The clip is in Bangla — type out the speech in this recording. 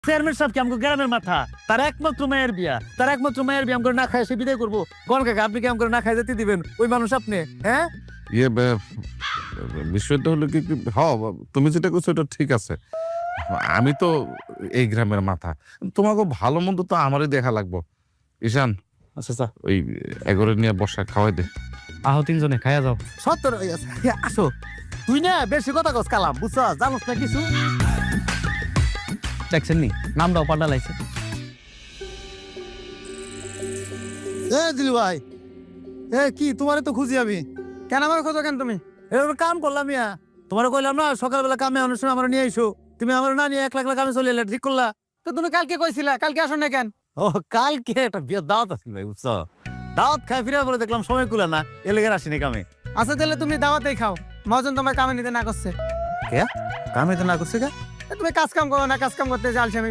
চেয়ারম্যান সাহেব কি আমাকে গ্রামের মাথা, তার একমাত্র মায়ের বিয়া, আমি করে না খাই সে বিদায় করবো। কোন কাকা আপনি কি আমাকে না খাই যেতে দিবেন? ওই মানুষ আপনি, হ্যাঁ? ইয়ে বিষয়টা হলো কি তুমি যেটা করছো এটা ঠিক আছে। আমি তো এই গ্রামের মাথা, তোমাকে ভালো মন্দ তো আমারই দেখা লাগবো। ঈশান আচ্ছা ওই এগোরে নিয়ে বসা খাওয়াই দে। আহো তিনজনে খাইয়া যাও। সত্তর আসো, তুই না বেশি কথা কস কালাম, বুঝছ? জানোস না কিছু? দেখছেন নি নামটাও পাল্টালাইছে। দিলু ভাই, কি তোমারে তো খুঁজি আমি। কেন আমার খোঁজো কেন তুমি? এরকম কাম করলাম ইয়া, তোমার কইলাম না সকালবেলা কামে আনার সময় আমার নিয়ে আইসো, তুমি আমার না নিয়ে 1 লাখ কামে চলে এলে, ঠিক করলা? তো তুমি কালকে কইছিলা, কালকে আসো না কেন? ও কালকে একটা বিয়ের দাওয়াত আছিল ভাই, বুঝছ? দাওয়াত খাই ফিরে পরে দেখলাম সময় কুলা না, এলেগে আসিনি কামে। আচ্ছা তাহলে তুমি দাওয়াতেই খাও, মহাজন তোমার কামে নিতে না করছে। কামে তো না করছে কে? তুমি কাজ কাম করো না, কাজ কাম করতে যাচ্ছি আমি